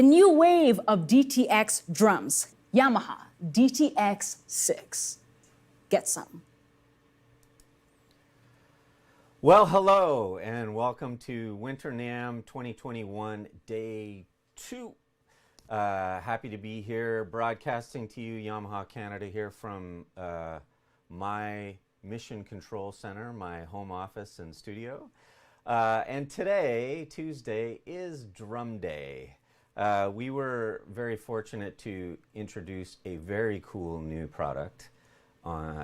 The new wave of DTX drums, Yamaha DTX6. Get some. Well, hello and welcome to Winter NAMM 2021 Day 2. Happy to be here broadcasting to you, Yamaha Canada, here from my Mission Control Center, my home office and studio. And today, Tuesday, is Drum Day. We were very fortunate to introduce a very cool new product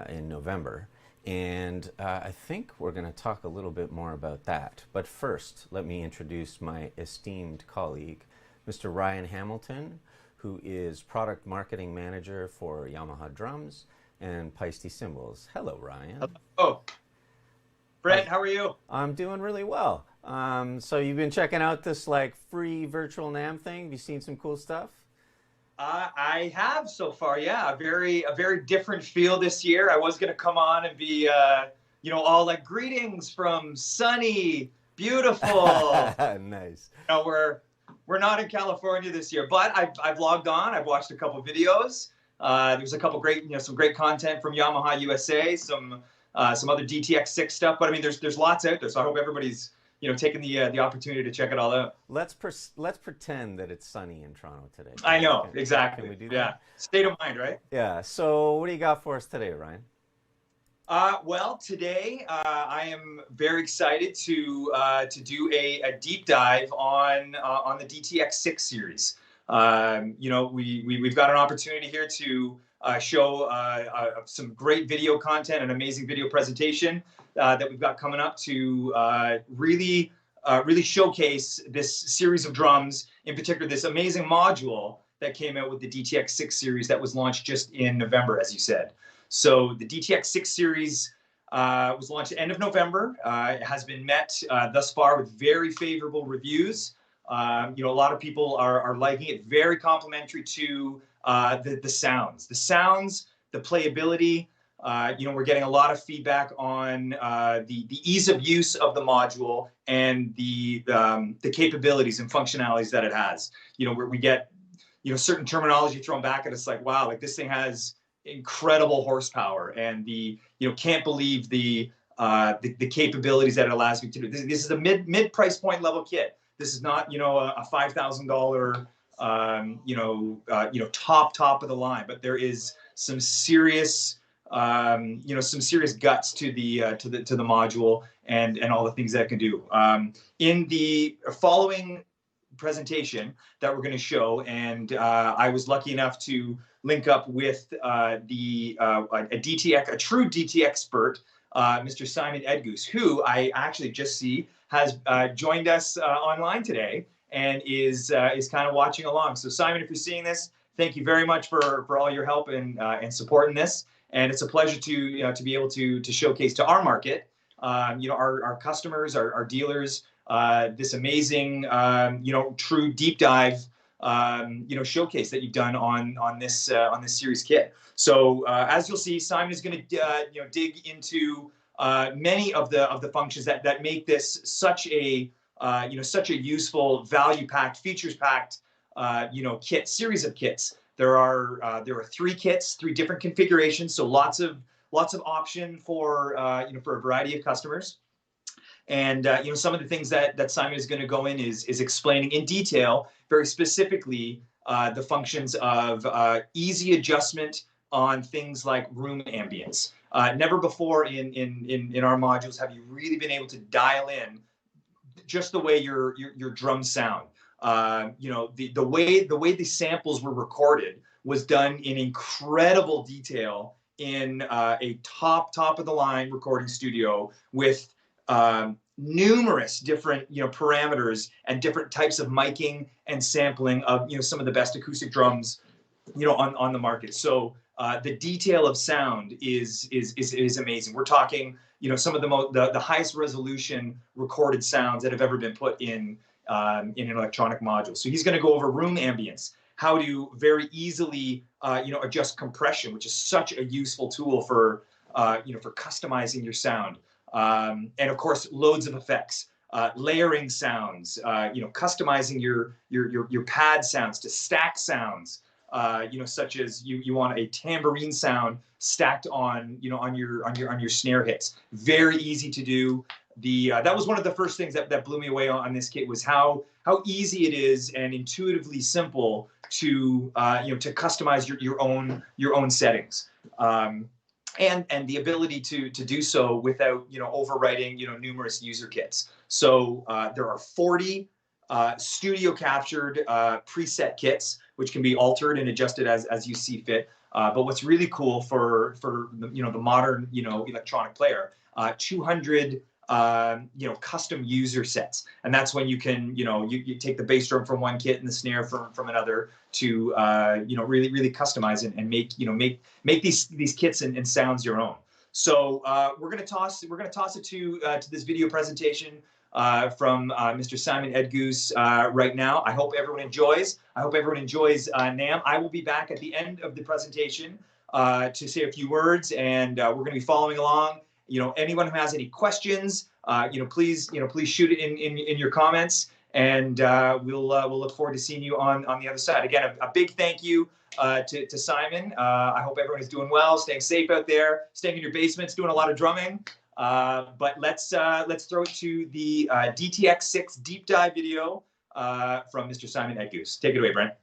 in November. And I think we're going to talk a little bit more about that. But first, let me introduce my esteemed colleague, Mr. Ryan Hamilton, who is Product Marketing Manager for Yamaha Drums and Peisty Cymbals. Hello, Ryan. Hello. Brent, how are you? I'm doing really well. So you've been checking out this like free virtual NAMM thing? Have you seen some cool stuff? I have so far, yeah. A very different feel this year. I was going to come on and be, all like greetings from sunny, beautiful. Nice. We're not in California this year, but I've logged on. I've watched a couple videos. There's a couple great, some great content from Yamaha USA, some other DTX6 stuff. But I mean, there's lots out there. So I hope everybody's taking the opportunity to check it all out. Let's pretend that it's sunny in Toronto today. I know, exactly. Can we do that? Yeah, state of mind, right? Yeah. So what do you got for us today, Ryan? Well, today I am very excited to do a deep dive on the DTX6 series. We've got an opportunity here to show some great video content, an amazing video presentation that we've got coming up to really showcase this series of drums, in particular this amazing module that came out with the DTX6 series that was launched just in November, as you said. So the DTX6 series was launched at the end of November. It has been met thus far with very favorable reviews. A lot of people are liking it. Very complimentary to the sounds. The sounds, the playability. We're getting a lot of feedback on the ease of use of the module and the capabilities and functionalities that it has. Where we get certain terminology thrown back at us, like, wow, like this thing has incredible horsepower, and can't believe the capabilities that it allows me to do. This is a mid price point level kit. This is not a $5,000 top of the line, but there is some serious some serious guts to the module and all the things that it can do. In the following presentation that we're going to show, and I was lucky enough to link up with a true DTXpert, Mr. Simon Edgoose, who I actually just see has joined us online today and is kind of watching along. So Simon, if you're seeing this, thank you very much for all your help and support in this. And it's a pleasure to be able to showcase to our market, our customers, our dealers, this amazing true deep dive showcase that you've done on this series kit. So as you'll see, Simon is going to dig into many of the functions that make this such a useful, value-packed, features-packed series of kits. There are 3 kits, 3 different configurations, so lots of option for for a variety of customers. And some of the things that Simon is going to go in is explaining in detail, very specifically, the functions of easy adjustment on things like room ambience. Never before in our modules have you really been able to dial in just the way your drums sound. The way the samples were recorded was done in incredible detail in a top of the line recording studio with numerous different parameters and different types of miking and sampling of some of the best acoustic drums on the market. So the detail of sound is amazing. We're talking some of the highest resolution recorded sounds that have ever been put in an electronic module. So he's going to go over room ambience, how to very easily adjust compression, which is such a useful tool for customizing your sound. And of course, loads of effects. layering sounds, customizing your pad sounds to stack sounds, such as you want a tambourine sound stacked on your snare hits. Very easy to do. That was one of the first things that blew me away on this kit, was how easy it is and intuitively simple to to customize your own settings. And the ability to do so without overwriting numerous user kits. So there are 40 studio captured preset kits, which can be altered and adjusted as you see fit. But what's really cool for the modern electronic player, 200 custom user sets, and that's when you can you take the bass drum from one kit and the snare from another to really customize and make these kits and sounds your own. So we're gonna toss it to this video presentation from Mr. Simon Edgoose right now. I hope everyone enjoys. NAMM. I will be back at the end of the presentation to say a few words, and we're going to be following along. Anyone who has any questions, please shoot it in your comments, and we'll look forward to seeing you on the other side. Again, a big thank you to Simon. I hope everyone is doing well, staying safe out there, staying in your basements, doing a lot of drumming. But let's throw it to the DTX6 deep dive video from Mr. Simon Edgoose. Take it away, Brent.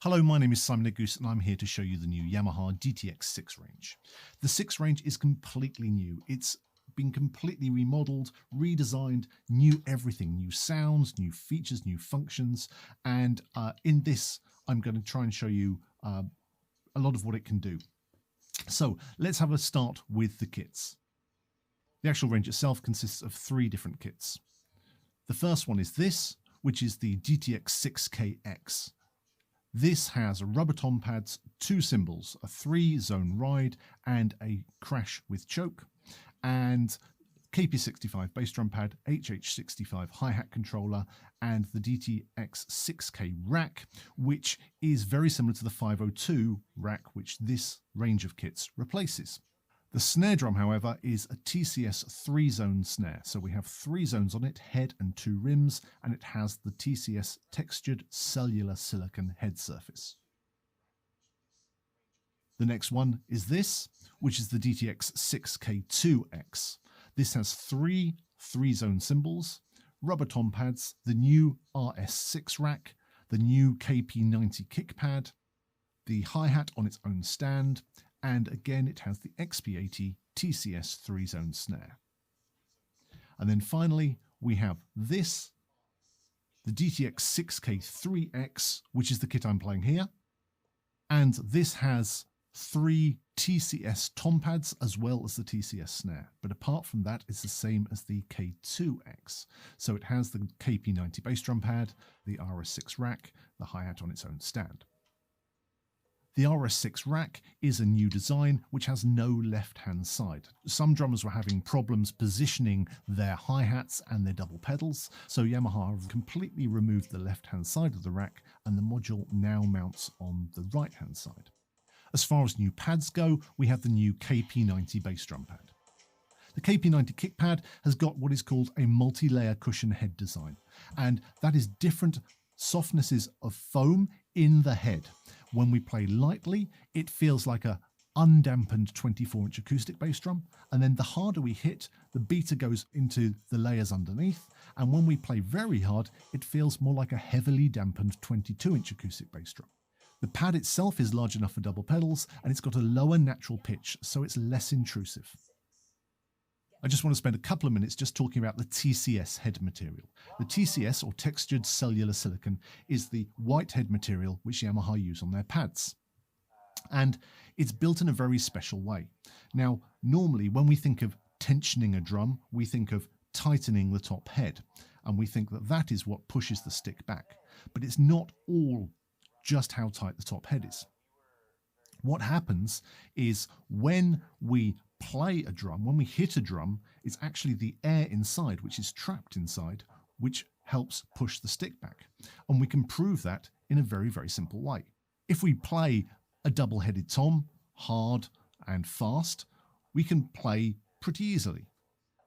Hello, my name is Simon Edgoose and I'm here to show you the new Yamaha DTX6 range. The 6 range is completely new. It's been completely remodeled, redesigned, new everything, new sounds, new features, new functions, and in this I'm going to try and show you a lot of what it can do. So let's have a start with the kits. The actual range itself consists of 3 different kits. The first one is this, which is the DTX6KX. This has rubber tom pads, 2 cymbals, a 3-zone ride and a crash with choke, and KP65 bass drum pad, HH65 hi-hat controller, and the DTX6K rack, which is very similar to the 502 rack, which this range of kits replaces. The snare drum, however, is a TCS 3-zone snare. So we have 3 zones on it, head and 2 rims, and it has the TCS textured cellular silicone head surface. The next one is this, which is the DTX6K2X. This has 3 3-zone cymbals, rubber tom pads, the new RS6 rack, the new KP90 KICK PAD, the hi-hat on its own stand, and again it has the XP80 TCS 3-zone snare. And then finally we have this, the DTX6K3X, which is the kit I'm playing here, and this has 3 TCS tom pads as well as the TCS snare, but apart from that it's the same as the K2X. So it has the KP90 bass drum pad, the RS6 rack, the hi-hat on its own stand. The RS6 RACK is a new design which has no left-hand side. Some drummers were having problems positioning their hi-hats and their double pedals, so Yamaha have completely removed the left-hand side of the rack and the module now mounts on the right-hand side. As far as new pads go, we have the new KP90 bass drum pad. The KP90 KICK PAD has got what is called a multi-layer cushion head design, and that is different softnesses of foam in the head. When we play lightly, it feels like a undampened 24-inch acoustic bass drum, and then the harder we hit, the beater goes into the layers underneath, and when we play very hard, it feels more like a heavily dampened 22-inch acoustic bass drum. The pad itself is large enough for double pedals, and it's got a lower natural pitch, so it's less intrusive. I just want to spend a couple of minutes just talking about the TCS head material. The TCS, or textured cellular silicon, is the white head material which Yamaha use on their pads. And it's built in a very special way. Now, normally when we think of tensioning a drum, we think of tightening the top head, and we think that that is what pushes the stick back. But it's not all just how tight the top head is. What happens is when we play a drum, when we hit a drum, it's actually the air inside, which is trapped inside, which helps push the stick back. And we can prove that in a very, very simple way. If we play a double-headed tom, hard and fast, we can play pretty easily.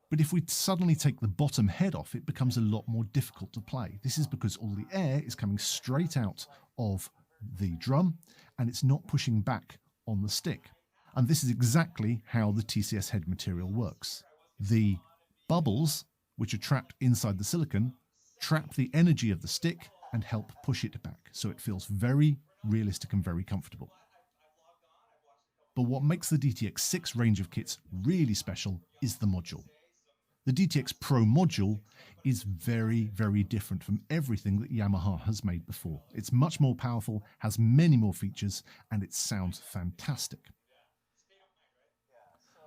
But if we suddenly take the bottom head off, it becomes a lot more difficult to play. This is because all the air is coming straight out of the drum, and it's not pushing back on the stick. And this is exactly how the TCS head material works. The bubbles, which are trapped inside the silicon, trap the energy of the stick and help push it back. So it feels very realistic and very comfortable. But what makes the DTX6 range of kits really special is the module. The DTX PRO module is very, very different from everything that Yamaha has made before. It's much more powerful, has many more features, and it sounds fantastic.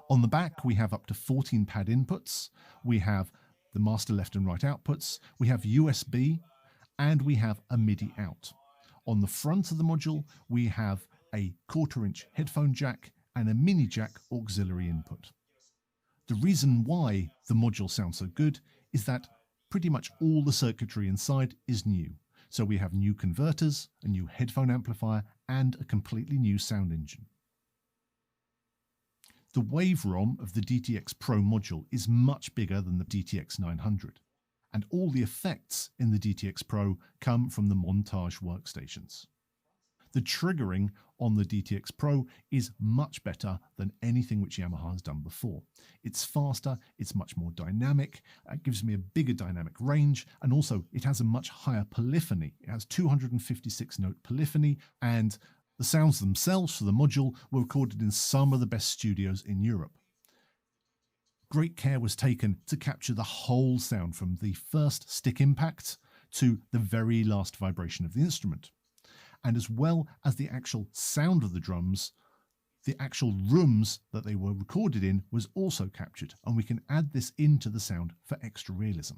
On the back, we have up to 14 pad inputs. We have the master left and right outputs. We have USB, and we have a MIDI out. On the front of the module, we have a 1/4-inch headphone jack and a mini jack auxiliary input. The reason why the module sounds so good is that pretty much all the circuitry inside is new. So we have new converters, a new headphone amplifier, and a completely new sound engine. The waverom of the DTX PRO module is much bigger than the DTX 900, and all the effects in the DTX PRO come from the montage workstations. The triggering on the DTX PRO is much better than anything which Yamaha has done before. It's faster, it's much more dynamic, it gives me a bigger dynamic range, and also it has a much higher polyphony. It has 256 note polyphony, and the sounds themselves for the module were recorded in some of the best studios in Europe. Great care was taken to capture the whole sound from the first stick impact to the very last vibration of the instrument. And as well as the actual sound of the drums, the actual rooms that they were recorded in was also captured, and we can add this into the sound for extra realism.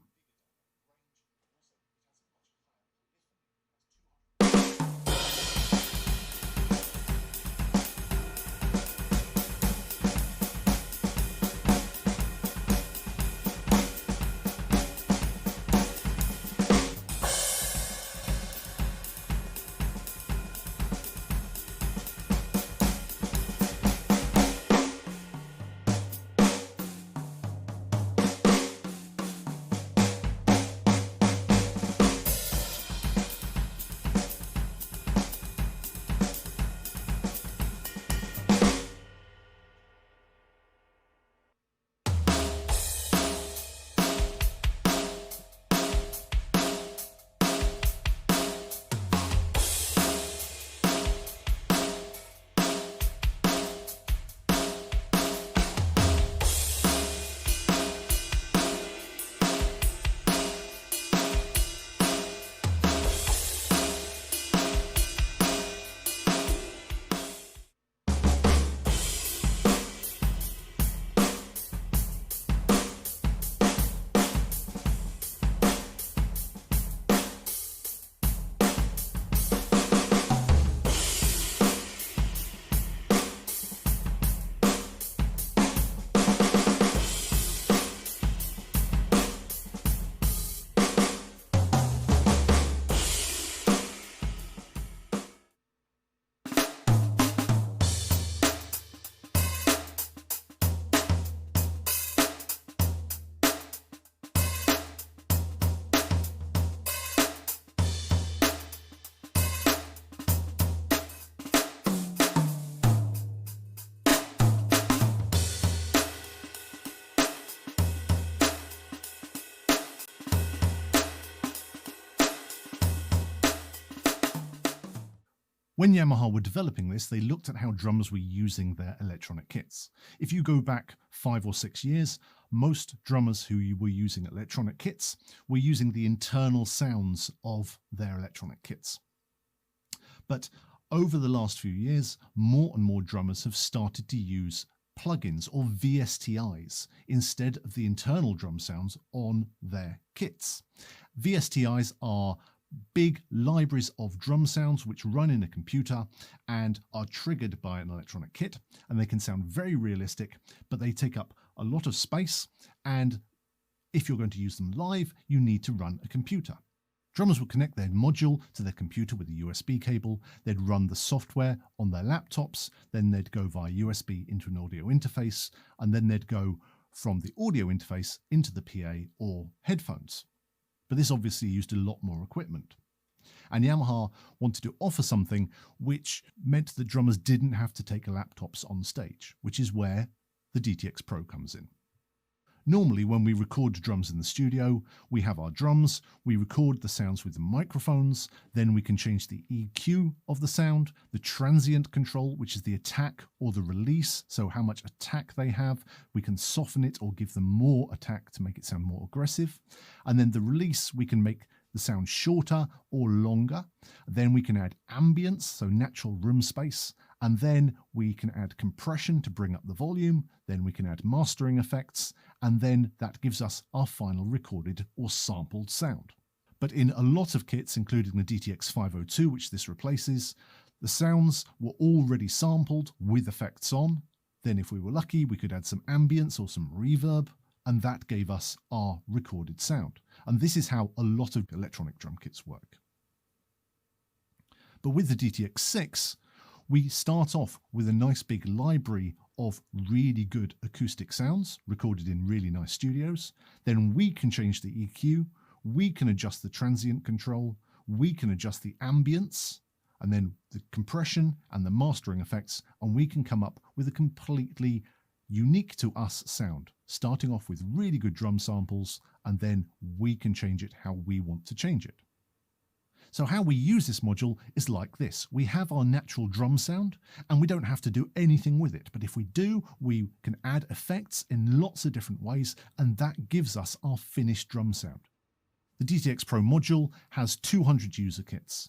When Yamaha were developing this, they looked at how drummers were using their electronic kits. If you go back 5 or 6 years, most drummers who were using electronic kits were using the internal sounds of their electronic kits. But over the last few years, more and more drummers have started to use plugins or VSTIs instead of the internal drum sounds on their kits. VSTIs are big libraries of drum sounds which run in a computer and are triggered by an electronic kit, and they can sound very realistic, but they take up a lot of space, and if you're going to use them live, you need to run a computer. Drummers would connect their module to their computer with a USB cable, they'd run the software on their laptops, then they'd go via USB into an audio interface, and then they'd go from the audio interface into the PA or headphones. But this obviously used a lot more equipment. And Yamaha wanted to offer something which meant that drummers didn't have to take laptops on stage, which is where the DTX Pro comes in. Normally, when we record drums in the studio, we have our drums, we record the sounds with the microphones, then we can change the EQ of the sound, the transient control, which is the attack or the release, so how much attack they have, we can soften it or give them more attack to make it sound more aggressive, and then the release, we can make the sound shorter or longer, then we can add ambience, so natural room space, and then we can add compression to bring up the volume, then we can add mastering effects, and then that gives us our final recorded or sampled sound. But in a lot of kits, including the DTX502, which this replaces, the sounds were already sampled with effects on. Then if we were lucky, we could add some ambience or some reverb, and that gave us our recorded sound. And this is how a lot of electronic drum kits work. But with the DTX6, we start off with a nice big library of really good acoustic sounds recorded in really nice studios. Then we can change the EQ, we can adjust the transient control, we can adjust the ambience, and then the compression and the mastering effects, and we can come up with a completely unique to us sound, starting off with really good drum samples, and then we can change it how we want to change it. So how we use this module is like this. We have our natural drum sound and we don't have to do anything with it. But if we do, we can add effects in lots of different ways, and that gives us our finished drum sound. The DTX PRO module has 200 user kits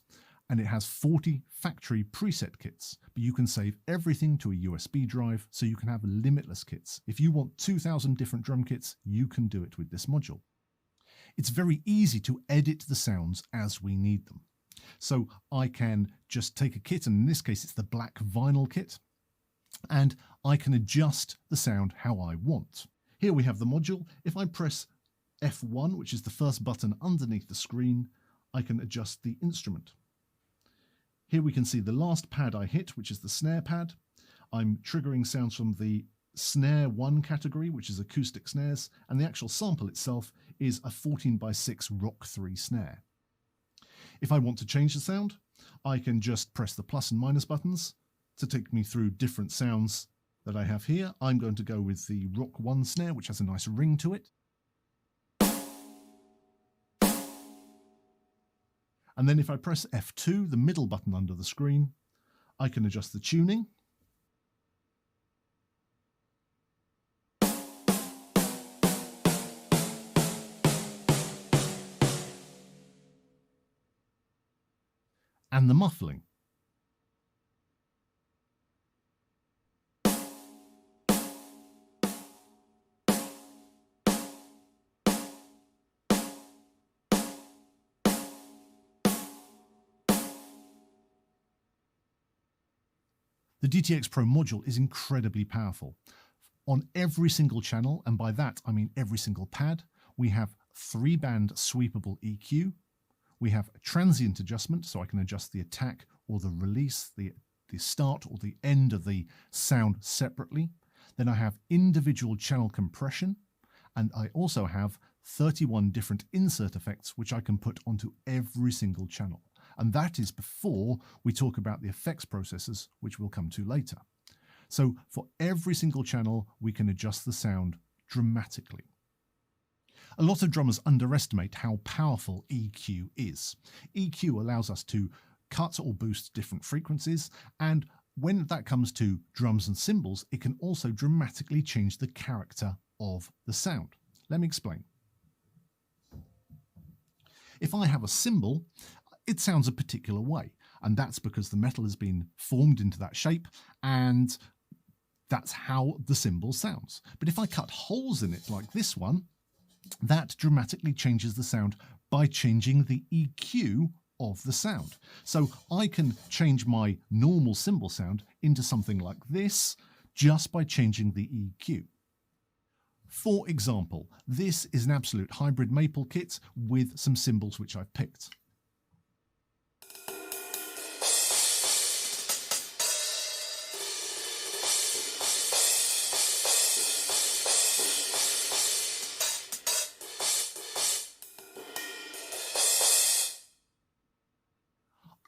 and it has 40 factory preset kits, but you can save everything to a USB drive so you can have limitless kits. If you want 2,000 different drum kits, you can do it with this module. It's very easy to edit the sounds as we need them. So I can just take a kit, and in this case it's the black vinyl kit, and I can adjust the sound how I want. Here we have the module. If I press F1, which is the first button underneath the screen, I can adjust the instrument. Here we can see the last pad I hit, which is the snare pad. I'm triggering sounds from the snare 1 category, which is acoustic snares, and the actual sample itself is a 14x6 Rock 3 snare. If I want to change the sound, I can just press the plus and minus buttons to take me through different sounds that I have here. I'm going to go with the Rock 1 snare, which has a nice ring to it. And then if I press F2, the middle button under the screen, I can adjust the tuning. And the muffling. The DTX PRO module is incredibly powerful. On every single channel, and by that I mean every single pad, we have 3-band sweepable EQ. We have a transient adjustment, so I can adjust the attack or the release, the start or the end of the sound separately. Then I have individual channel compression, and I also have 31 different insert effects which I can put onto every single channel. And that is before we talk about the effects processors, which we'll come to later. So for every single channel, we can adjust the sound dramatically. A lot of drummers underestimate how powerful EQ is. EQ allows us to cut or boost different frequencies, and when that comes to drums and cymbals, it can also dramatically change the character of the sound. Let me explain. If I have a cymbal, it sounds a particular way, and that's because the metal has been formed into that shape, and that's how the cymbal sounds. But if I cut holes in it like this one, that dramatically changes the sound by changing the EQ of the sound. So I can change my normal cymbal sound into something like this just by changing the EQ. For example, this is an absolute hybrid maple kit with some cymbals which I've picked.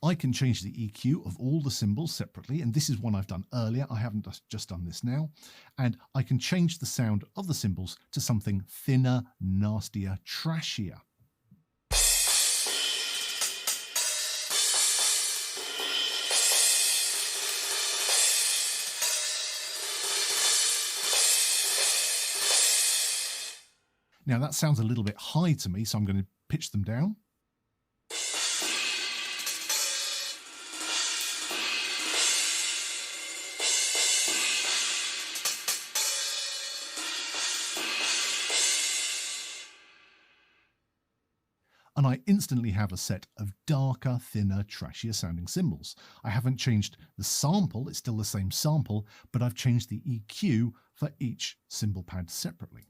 I can change the EQ of all the cymbals separately, and this is one I've done earlier. I haven't just done this now. And I can change the sound of the cymbals to something thinner, nastier, trashier. Now that sounds a little bit high to me, so I'm going to pitch them down. And I instantly have a set of darker, thinner, trashier sounding cymbals. I haven't changed the sample, it's still the same sample, but I've changed the EQ for each cymbal pad separately.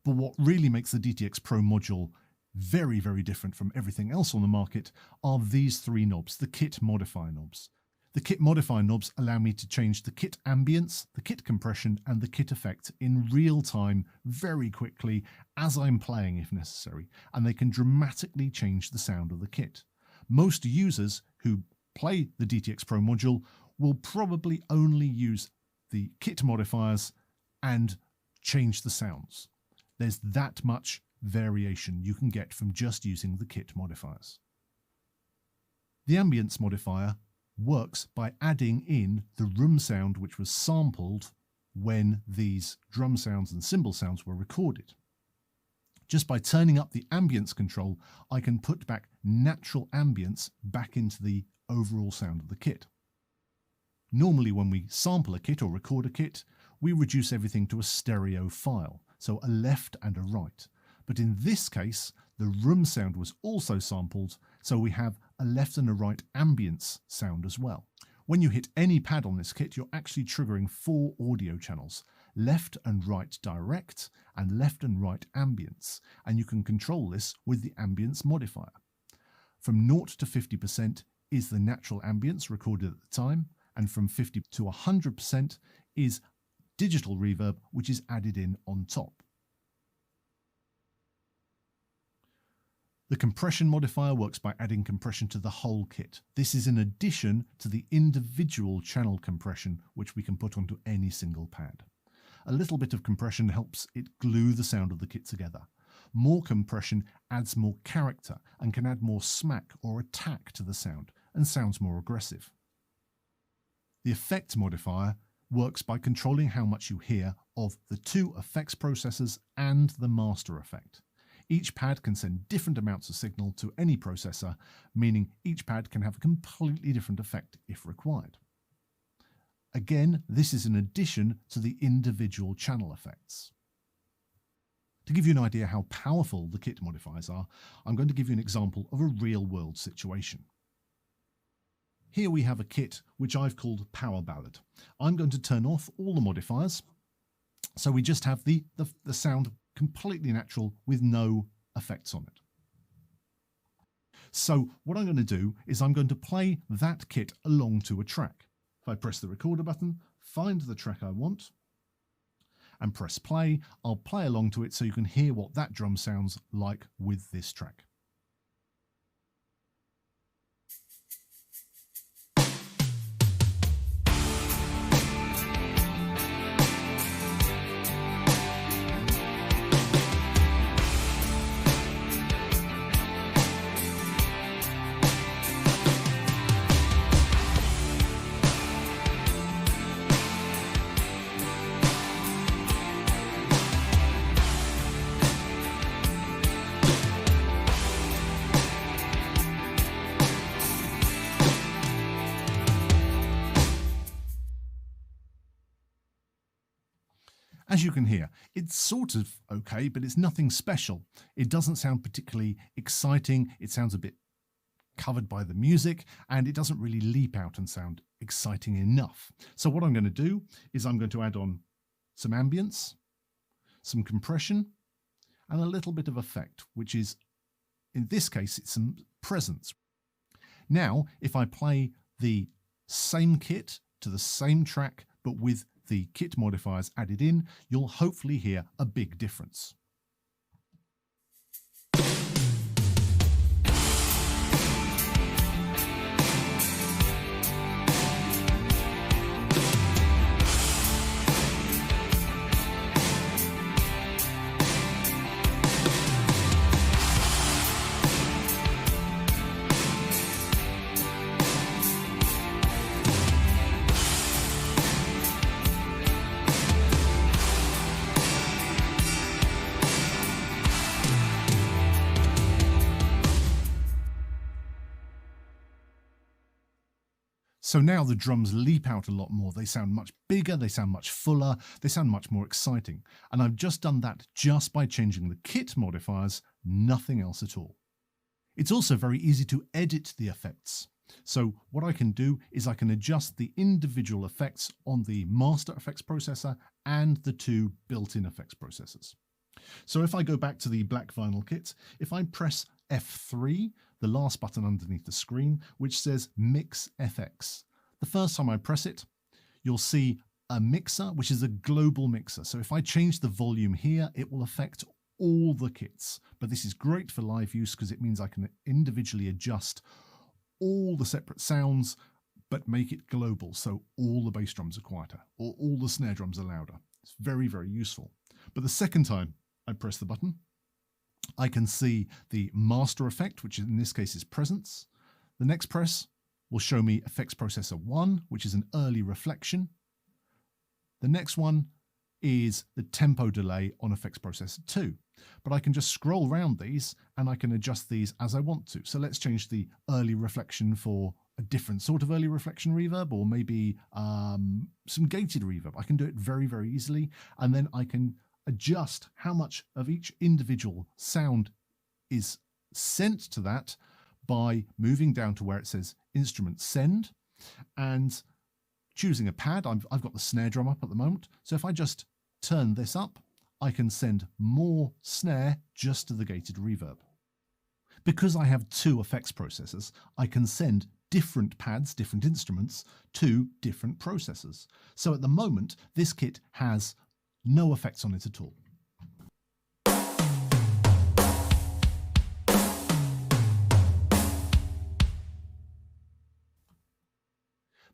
But what really makes the DTX PRO module very, very different from everything else on the market are these three knobs, the kit modifier knobs. The kit modifier knobs allow me to change the kit ambience, the kit compression, and the kit effect in real time, very quickly, as I'm playing if necessary, and they can dramatically change the sound of the kit. Most users who play the DTX PRO module will probably only use the kit modifiers and change the sounds. There's that much variation you can get from just using the kit modifiers. The ambience modifier works by adding in the room sound which was sampled when these drum sounds and cymbal sounds were recorded. Just by turning up the ambience control, I can put back natural ambience back into the overall sound of the kit. Normally when we sample a kit or record a kit, we reduce everything to a stereo file, so a left and a right. But in this case, the room sound was also sampled, so we have a left and a right ambience sound as well. When you hit any pad on this kit, you're actually triggering 4 audio channels, left and right direct and left and right ambience, and you can control this with the ambience modifier. From 0 to 50% is the natural ambience recorded at the time, and from 50 to 100% is digital reverb, which is added in on top. The compression modifier works by adding compression to the whole kit. This is in addition to the individual channel compression which we can put onto any single pad. A little bit of compression helps it glue the sound of the kit together. More compression adds more character and can add more smack or attack to the sound and sounds more aggressive. The effect modifier works by controlling how much you hear of the 2 effects processors and the master effect. Each pad can send different amounts of signal to any processor, meaning each pad can have a completely different effect if required. Again, this is in addition to the individual channel effects. To give you an idea how powerful the kit modifiers are, I'm going to give you an example of a real-world situation. Here we have a kit which I've called Power Ballad. I'm going to turn off all the modifiers, so we just have the sound completely natural with no effects on it. So what I'm going to do is I'm going to play that kit along to a track. If I press the recorder button, find the track I want, and press play, I'll play along to it so you can hear what that drum sounds like with this track. As you can hear, it's sort of okay, but it's nothing special. It doesn't sound particularly exciting. It sounds a bit covered by the music, and it doesn't really leap out and sound exciting enough. So what I'm going to do is I'm going to add on some ambience, some compression, and a little bit of effect, which is, in this case, it's some presence. Now, if I play the same kit to the same track, but with the kit modifiers added in, you'll hopefully hear a big difference. So now the drums leap out a lot more. They sound much bigger, they sound much fuller, they sound much more exciting. And I've just done that just by changing the kit modifiers, nothing else at all. It's also very easy to edit the effects. So what I can do is I can adjust the individual effects on the master effects processor and the two built-in effects processors. So if I go back to the black vinyl kit, if I press F3, the last button underneath the screen, which says Mix FX, the first time I press it, you'll see a mixer, which is a global mixer. So if I change the volume here, it will affect all the kits. But this is great for live use because it means I can individually adjust all the separate sounds, but make it global. So all the bass drums are quieter or all the snare drums are louder. It's very, very useful. But the second time I press the button, I can see the master effect, which in this case is presence. The next press will show me effects processor 1, which is an early reflection. The next one is the tempo delay on effects processor 2. But I can just scroll around these and I can adjust these as I want to. So let's change the early reflection for a different sort of early reflection reverb, or maybe some gated reverb. I can do it very, very easily. And then I can adjust how much of each individual sound is sent to that by moving down to where it says instrument send and choosing a pad. I've got the snare drum up at the moment. So if I just turn this up, I can send more snare just to the gated reverb. Because I have two effects processors, I can send different pads, different instruments to different processors. So at the moment, this kit has no effects on it at all.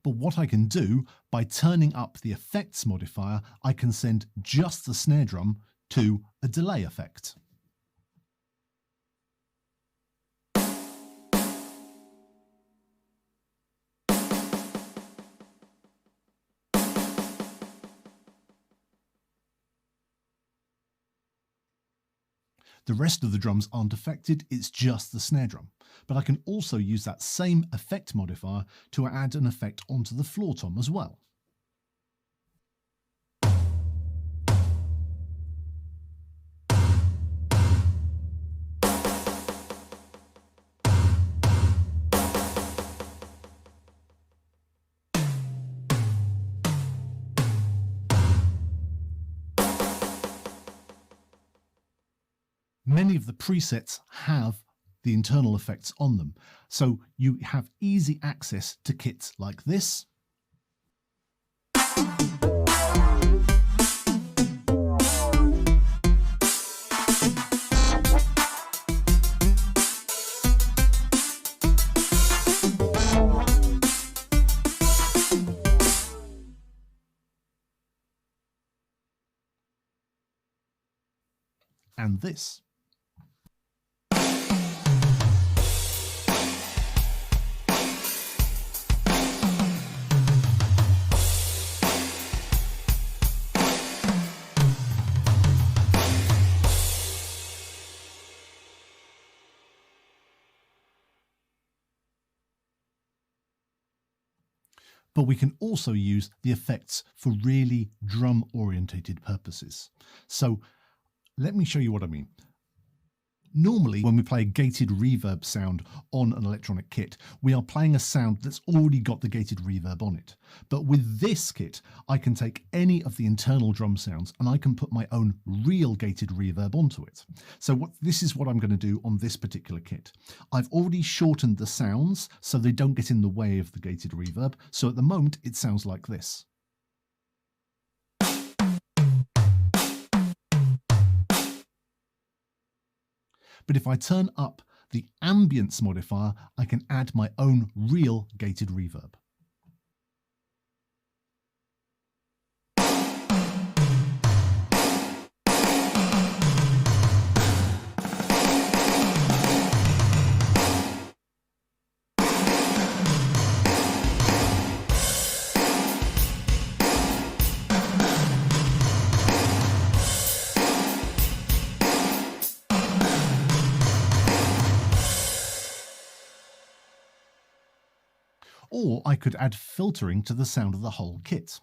But what I can do, by turning up the effects modifier, I can send just the snare drum to a delay effect. The rest of the drums aren't affected, it's just the snare drum. But I can also use that same effect modifier to add an effect onto the floor tom as well. Many of the presets have the internal effects on them, so you have easy access to kits like this. And this. but we can also use the effects for really drum-orientated purposes. So let me show you what I mean. Normally, when we play a gated reverb sound on an electronic kit, we are playing a sound that's already got the gated reverb on it. But with this kit, I can take any of the internal drum sounds and I can put my own real gated reverb onto it. So this is what I'm going to do on this particular kit. I've already shortened the sounds so they don't get in the way of the gated reverb. So at the moment, it sounds like this. But if I turn up the ambience modifier, I can add my own real gated reverb. Or I could add filtering to the sound of the whole kit.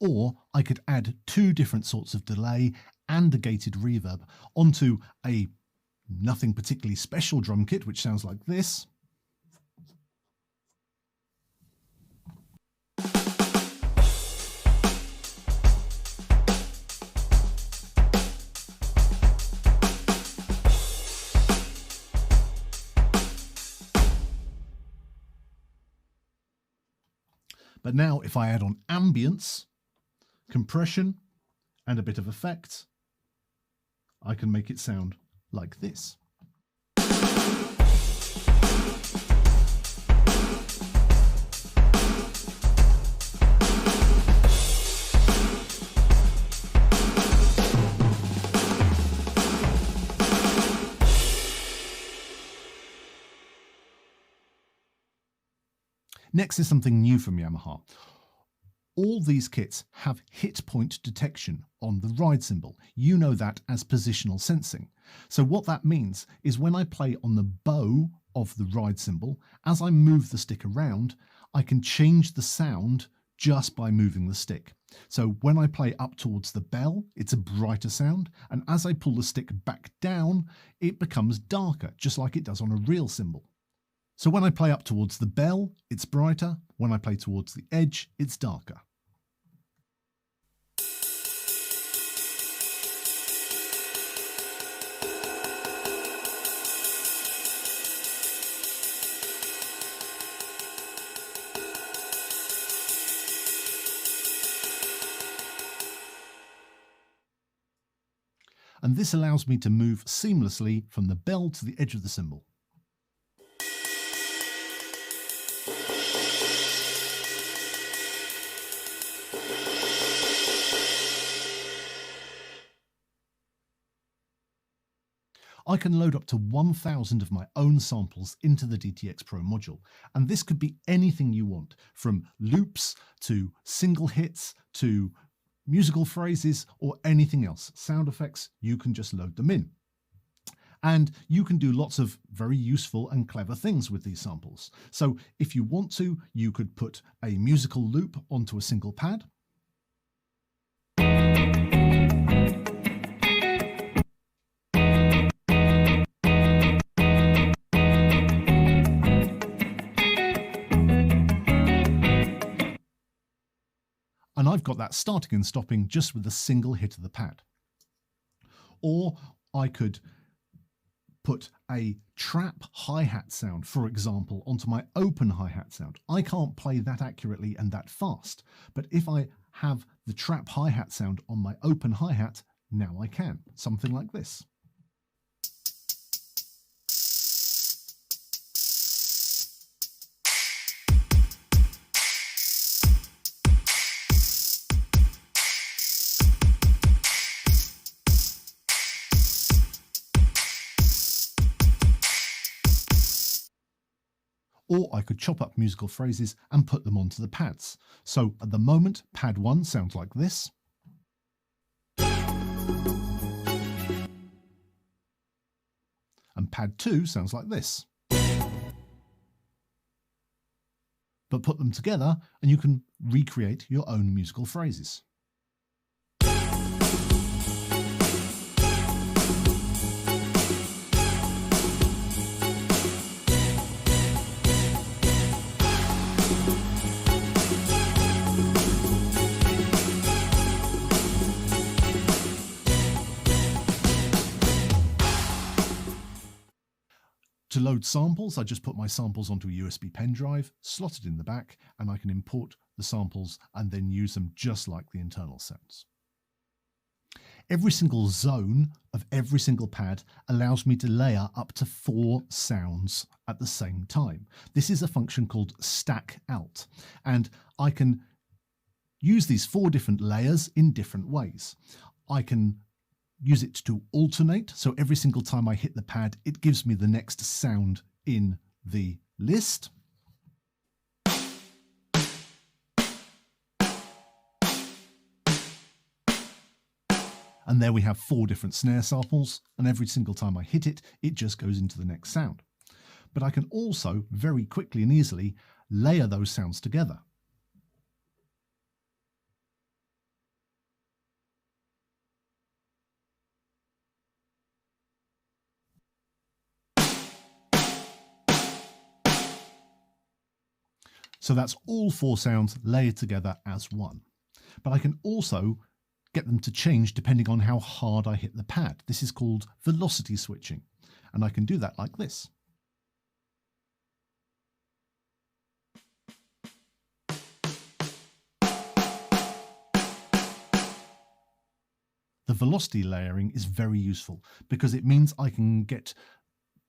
Or I could add two different sorts of delay and a gated reverb onto a nothing particularly special drum kit, which sounds like this. But now if I add on ambience, compression and a bit of effect, I can make it sound like this. Next is something new from Yamaha. All these kits have hit point detection on the ride cymbal. You know that as positional sensing. So what that means is when I play on the bow of the ride cymbal, as I move the stick around, I can change the sound just by moving the stick. So when I play up towards the bell, it's a brighter sound, and as I pull the stick back down, it becomes darker, just like it does on a real cymbal. So when I play up towards the bell, it's brighter. When I play towards the edge, it's darker. And this allows me to move seamlessly from the bell to the edge of the cymbal. I can load up to 1,000 of my own samples into the DTX PRO module, and this could be anything you want, from loops to single hits to musical phrases or anything else. Sound effects, you can just load them in. And you can do lots of very useful and clever things with these samples. So if you want to, you could put a musical loop onto a single pad. And I've got that starting and stopping just with a single hit of the pad. Or I could put a trap hi-hat sound, for example, onto my open hi-hat sound. I can't play that accurately and that fast, but if I have the trap hi-hat sound on my open hi-hat, now I can. Something like this. or I could chop up musical phrases and put them onto the pads. So at the moment, pad 1 sounds like this. And pad 2 sounds like this. But put them together and you can recreate your own musical phrases. To load samples, I just put my samples onto a USB pen drive, slot it in the back, and I can import the samples and then use them just like the internal sounds. Every single zone of every single pad allows me to layer up to 4 sounds at the same time. This is a function called stack out, and I can use these 4 different layers in different ways. I can use it to alternate, so every single time I hit the pad, it gives me the next sound in the list. And there we have 4 different snare samples, and every single time I hit it, it just goes into the next sound. But I can also very quickly and easily layer those sounds together. So that's all 4 sounds layered together as one. But I can also get them to change depending on how hard I hit the pad. This is called velocity switching, and I can do that like this. The velocity layering is very useful because it means I can get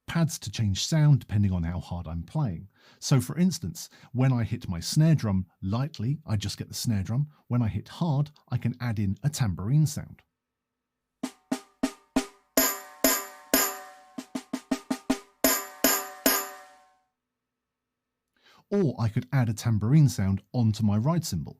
pads to change sound depending on how hard I'm playing. So for instance, when I hit my snare drum lightly, I just get the snare drum. When I hit hard, I can add in a tambourine sound. Or I could add a tambourine sound onto my ride cymbal.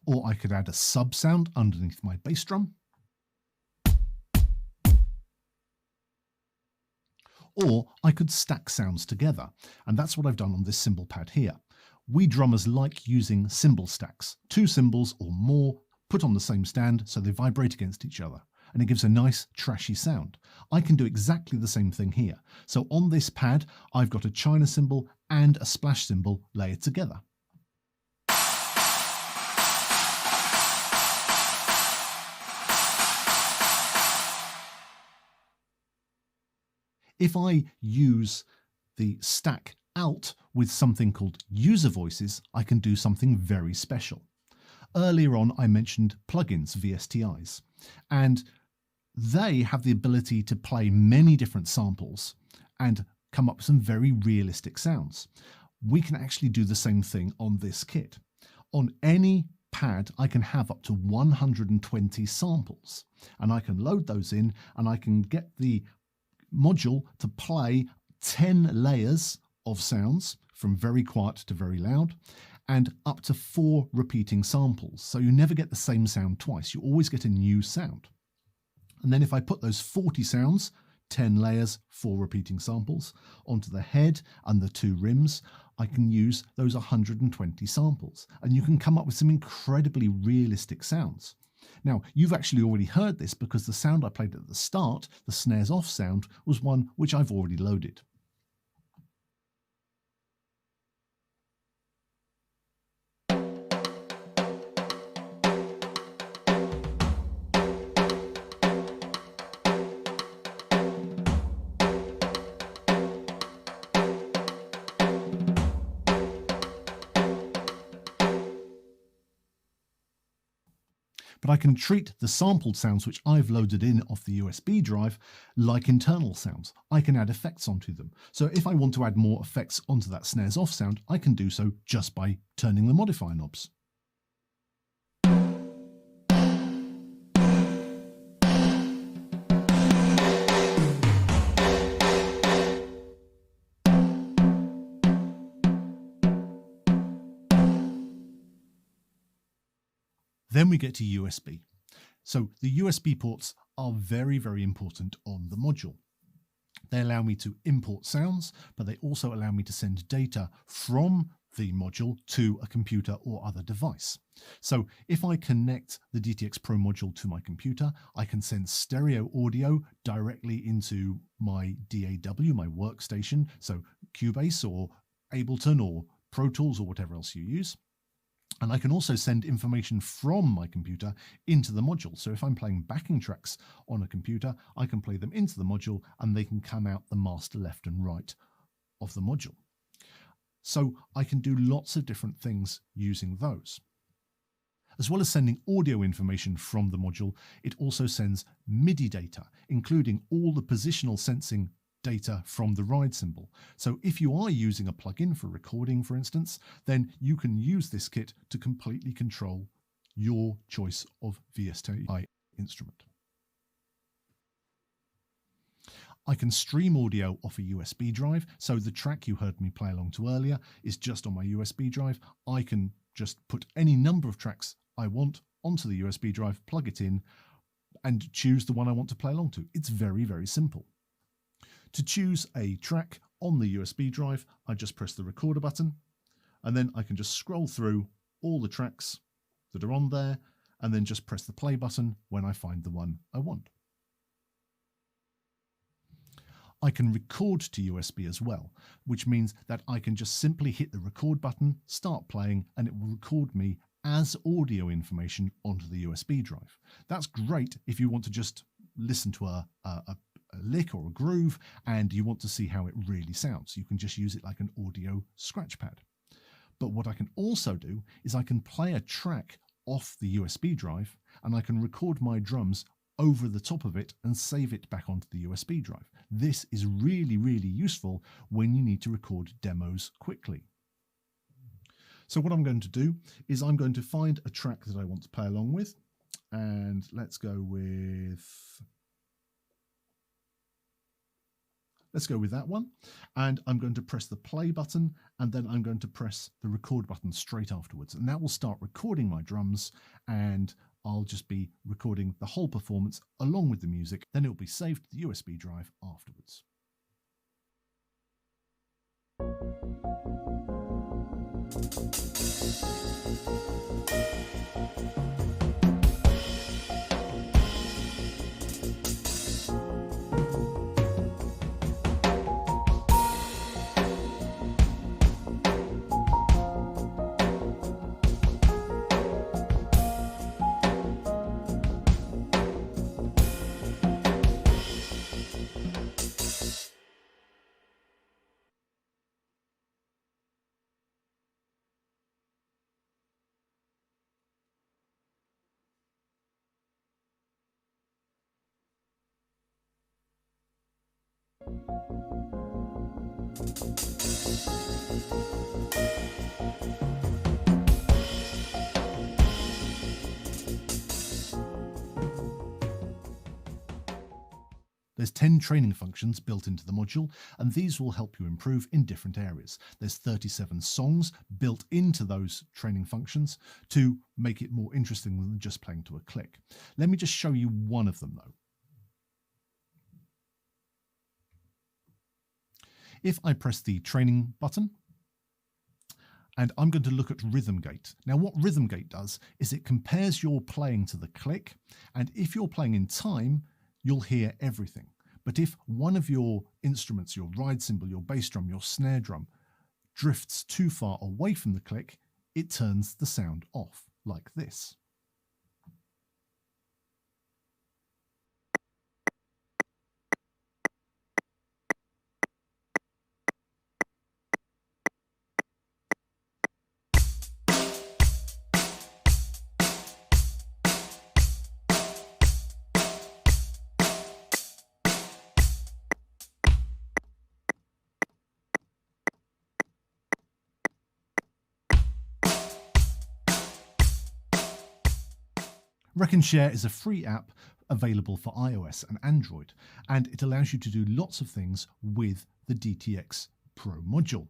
Or I could add a sub sound underneath my bass drum. Or I could stack sounds together, and that's what I've done on this cymbal pad here. We drummers like using cymbal stacks, 2 cymbals or more put on the same stand so they vibrate against each other, and it gives a nice trashy sound. I can do exactly the same thing here. So on this pad, I've got a china cymbal and a splash cymbal layered together. If I use the stack out with something called user voices, I can do something very special. Earlier on, I mentioned plugins, VSTIs, and they have the ability to play many different samples and come up with some very realistic sounds. We can actually do the same thing on this kit. On any pad, I can have up to 120 samples, and I can load those in, and I can get the module to play 10 layers of sounds from very quiet to very loud and up to 4 repeating samples. So you never get the same sound twice. You always get a new sound. And then if I put those 40 sounds, 10 layers, 4 repeating samples, onto the head and the 2 rims, I can use those 120 samples. And you can come up with some incredibly realistic sounds. Now, you've actually already heard this because the sound I played at the start, the snares off sound, was one which I've already loaded. But I can treat the sampled sounds which I've loaded in off the USB drive like internal sounds. I can add effects onto them. So if I want to add more effects onto that snares off sound, I can do so just by turning the modifier knobs. Then we get to USB. So the USB ports are very, very important on the module. They allow me to import sounds, but they also allow me to send data from the module to a computer or other device. So if I connect the DTX Pro module to my computer, I can send stereo audio directly into my DAW, my workstation, so Cubase or Ableton or Pro Tools or whatever else you use. And I can also send information from my computer into the module. So if I'm playing backing tracks on a computer, I can play them into the module and they can come out the master left and right of the module. So I can do lots of different things using those. As well as sending audio information from the module, it also sends MIDI data, including all the positional sensing data from the ride cymbal. So if you are using a plugin for recording, for instance, then you can use this kit to completely control your choice of VSTi instrument. I can stream audio off a USB drive. So the track you heard me play along to earlier is just on my USB drive. I can just put any number of tracks I want onto the USB drive, plug it in, and choose the one I want to play along to. It's very, very simple. To choose a track on the USB drive, I just press the recorder button, and then I can just scroll through all the tracks that are on there, and then just press the play button when I find the one I want. I can record to USB as well, which means that I can just simply hit the record button, start playing, and it will record me as audio information onto the USB drive. That's great if you want to just listen to a lick or a groove and you want to see how it really sounds. You can just use it like an audio scratch pad. But what I can also do is I can play a track off the USB drive and I can record my drums over the top of it and save it back onto the USB drive. This is really, really useful when you need to record demos quickly. So what I'm going to do is I'm going to find a track that I want to play along with, and let's go with that one, and I'm going to press the play button and then I'm going to press the record button straight afterwards, and that will start recording my drums, and I'll just be recording the whole performance along with the music. Then it will be saved to the USB drive afterwards. There's 10 training functions built into the module, and these will help you improve in different areas. There's 37 songs built into those training functions to make it more interesting than just playing to a click. Let me just show you one of them though. If I press the training button, and I'm going to look at rhythm gate. Now what rhythm gate does is it compares your playing to the click, and if you're playing in time, you'll hear everything. But if one of your instruments, your ride cymbal, your bass drum, your snare drum, drifts too far away from the click, it turns the sound off, like this. Wreck and Share is a free app available for iOS and Android, and it allows you to do lots of things with the DTX Pro module.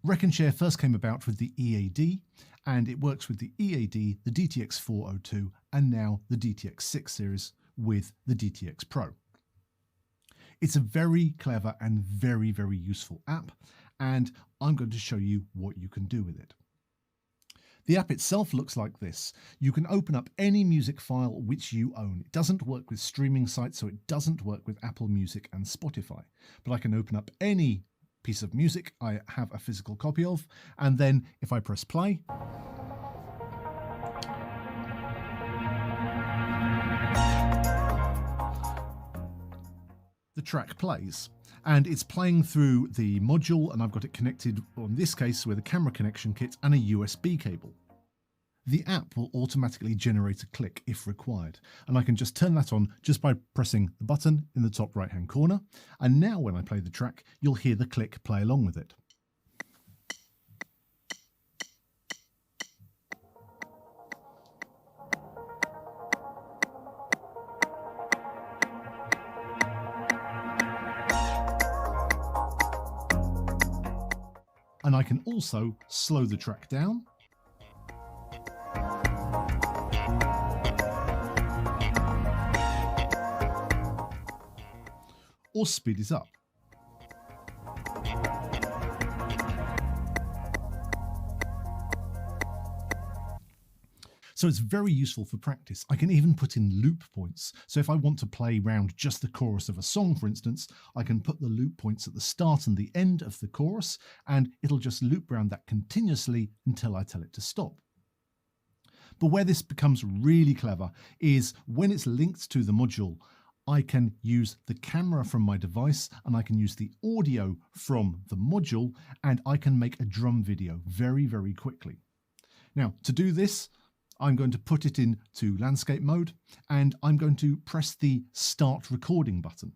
Wreck and Share first came about with the EAD, and it works with the EAD, the DTX402, and now the DTX6 series with the DTX Pro. It's a very clever and very, very useful app, and I'm going to show you what you can do with it. The app itself looks like this. You can open up any music file which you own. It doesn't work with streaming sites, so it doesn't work with Apple Music and Spotify. But I can open up any piece of music I have a physical copy of, and then if I press play, the track plays. And it's playing through the module, and I've got it connected, in this case, with a camera connection kit and a USB cable. The app will automatically generate a click if required, and I can just turn that on just by pressing the button in the top right hand corner. And now when I play the track, you'll hear the click play along with it. And I can also slow the track down. Or speed it up. So it's very useful for practice. I can even put in loop points. So if I want to play round just the chorus of a song, for instance, I can put the loop points at the start and the end of the chorus, and it'll just loop round that continuously until I tell it to stop. But where this becomes really clever is when it's linked to the module, I can use the camera from my device and I can use the audio from the module, and I can make a drum video very, very quickly. Now, to do this, I'm going to put it into landscape mode, and I'm going to press the start recording button.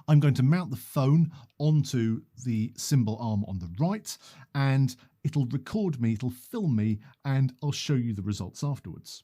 I'm going to mount the phone onto the cymbal arm on the right, and it'll record me, it'll film me, and I'll show you the results afterwards.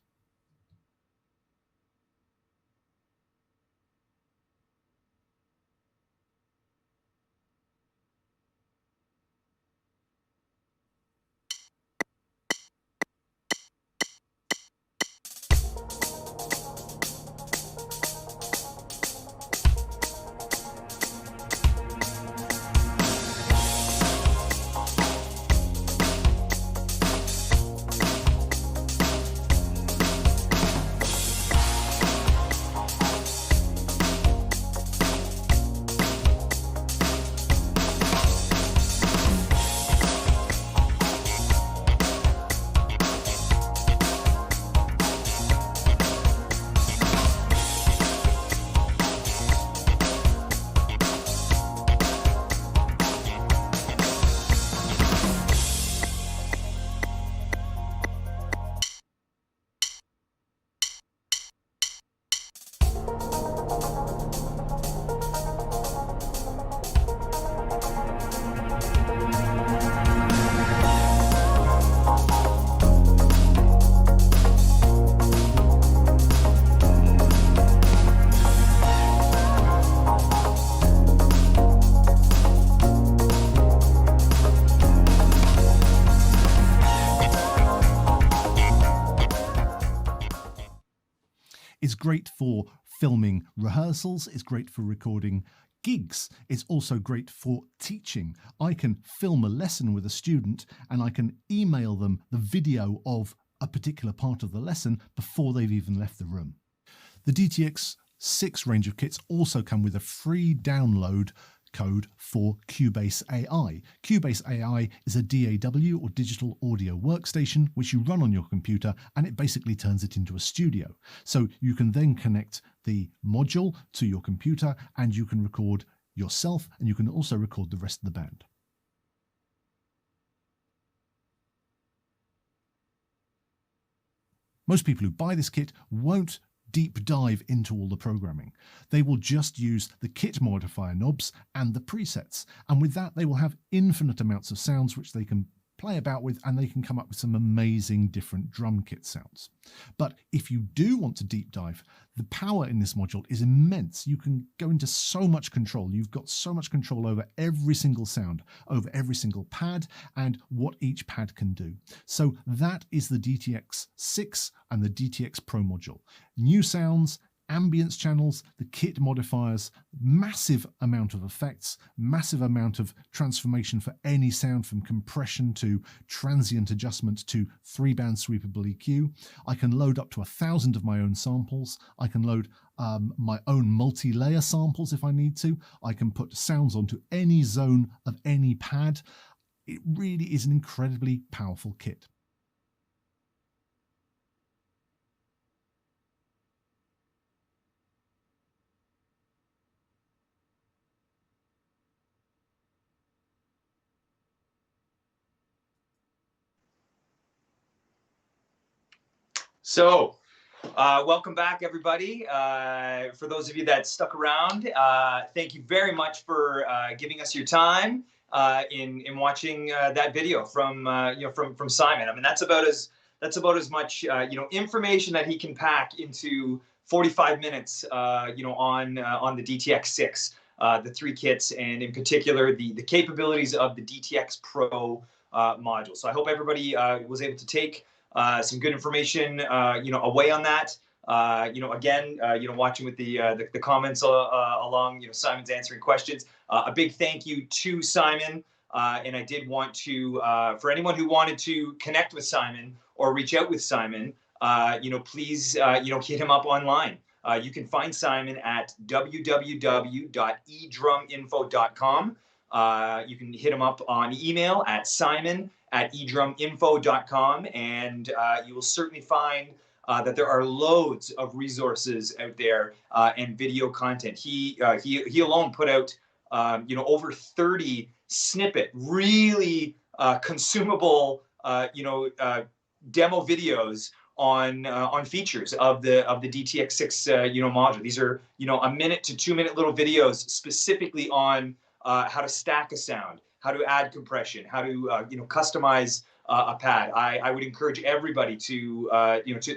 It's great for filming rehearsals, it's great for recording gigs, it's also great for teaching. I can film a lesson with a student and I can email them the video of a particular part of the lesson before they've even left the room. The DTX6 range of kits also come with a free download code for Cubase AI. Cubase AI is a DAW or digital audio workstation which you run on your computer, and it basically turns it into a studio. So you can then connect the module to your computer and you can record yourself, and you can also record the rest of the band. Most people who buy this kit won't deep dive into all the programming. They will just use the kit modifier knobs and the presets, and with that they will have infinite amounts of sounds which they can play about with, and they can come up with some amazing different drum kit sounds. But if you do want to deep dive, the power in this module is immense. You can go into so much control. You've got so much control over every single sound, over every single pad, and what each pad can do. So that is the DTX6 and the DTX PRO module. New sounds, ambience channels, the kit modifiers, massive amount of effects, massive amount of transformation for any sound, from compression to transient adjustment to 3-band sweepable EQ. I can load up to 1,000 of my own samples. I can load my own multi-layer samples if I need to. I can put sounds onto any zone of any pad. It really is an incredibly powerful kit. So, welcome back, everybody. For those of you that stuck around, thank you very much for giving us your time in watching that video from from Simon. I mean, that's about as much information that he can pack into 45 minutes. On the DTX6, the 3 kits, and in particular the capabilities of the DTX PRO module. So I hope everybody was able to take some good information, away on that. Again, watching with the comments along, Simon's answering questions. A big thank you to Simon. And I did want to, for anyone who wanted to connect with Simon or reach out with Simon, please, hit him up online. You can find Simon at www.edruminfo.com. You can hit him up on email at simon@edruminfo.com, and you will certainly find that there are loads of resources out there and video content. He alone put out over 30 snippet, really consumable demo videos on features of the DTX6 module. These are 1 minute to 2 minute little videos specifically on how to stack a sound, how to add compression, how to customize a pad. I would encourage everybody to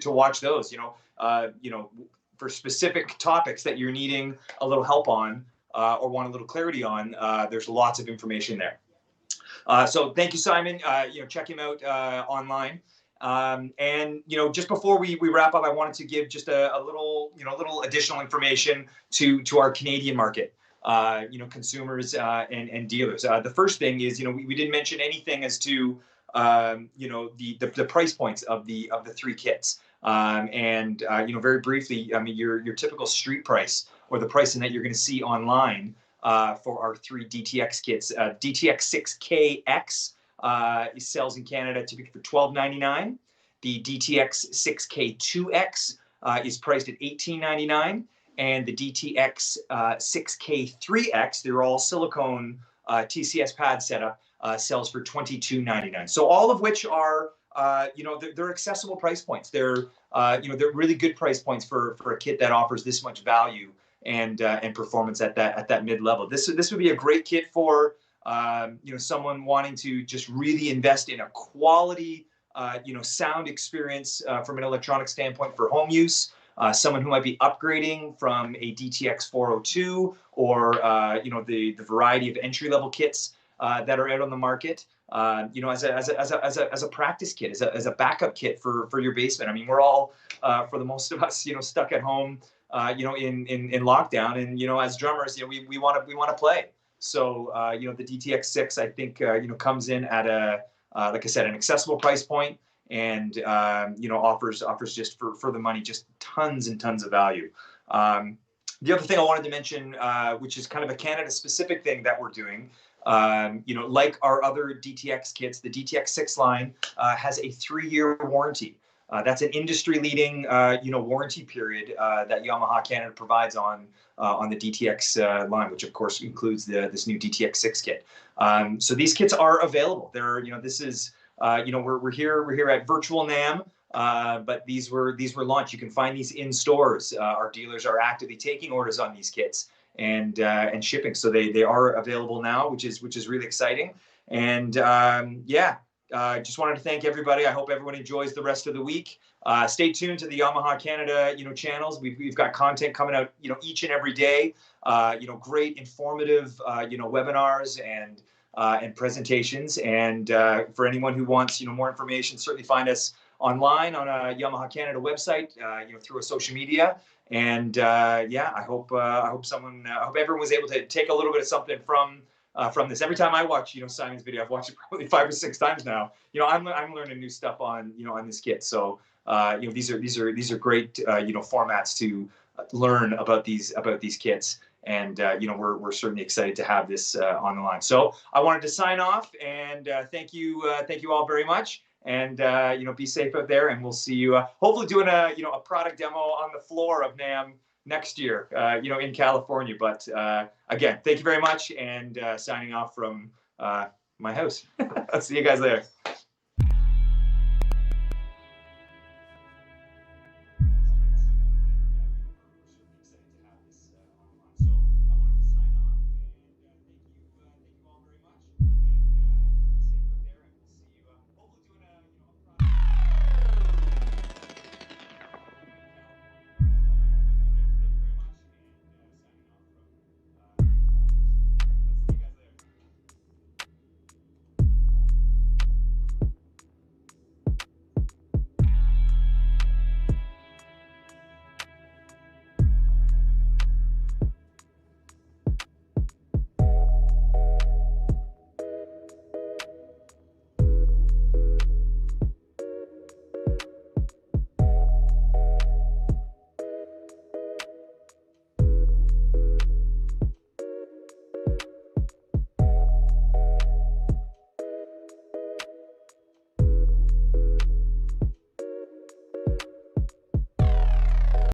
watch those. For specific topics that you're needing a little help on or want a little clarity on. There's lots of information there. So thank you, Simon. Check him out online. And just before we wrap up, I wanted to give just a little additional information to our Canadian market. Consumers and dealers. The first thing is, we didn't mention anything as to the price points of the 3 kits. Very briefly, I mean, your typical street price, or the pricing that you're going to see online for our 3 DTX kits. DTX6KX sells in Canada typically for $12.99. The DTX6K2X is priced at $18.99. And the DTX6K3X, they're all silicone TCS pad setup, sells for $22.99. So all of which are, they're accessible price points. They're really good price points for a kit that offers this much value and performance at that mid level. This would be a great kit for someone wanting to just really invest in a quality sound experience from an electronic standpoint for home use. Someone who might be upgrading from a DTX 402 or the variety of entry-level kits that are out on the market, as a practice kit, as a backup kit for your basement. I mean, we're all, for the most of us, stuck at home, in lockdown, and as drummers, we want to play. So the DTX6, I think, comes in at like I said, an accessible price point. And offers just for the money, just tons and tons of value. The other thing I wanted to mention, which is kind of a Canada-specific thing that we're doing, like our other DTX kits, the DTX6 line has a 3-year warranty. That's an industry-leading, warranty period that Yamaha Canada provides on the DTX line, which of course includes this new DTX6 kit. So these kits are available. They're, this is. We're here at Virtual NAMM, but these were launched. You can find these in stores. Our dealers are actively taking orders on these kits and shipping, so they are available now, which is really exciting. And just wanted to thank everybody. I hope everyone enjoys the rest of the week. Stay tuned to the Yamaha Canada, channels. We've got content coming out, each and every day. Great informative, webinars and presentations. And for anyone who wants, more information, certainly find us online on a Yamaha Canada website, through a social media. And I hope everyone was able to take a little bit of something from this. Every time I watch, Simon's video, I've watched it probably 5 or 6 times now. I'm learning new stuff on this kit. So these are great formats to learn about these kits. And we're certainly excited to have this on the line. So I wanted to sign off and thank you all very much. And be safe out there. And we'll see you hopefully doing a product demo on the floor of NAMM next year, in California. But again, thank you very much, and signing off from my house. I'll see you guys later.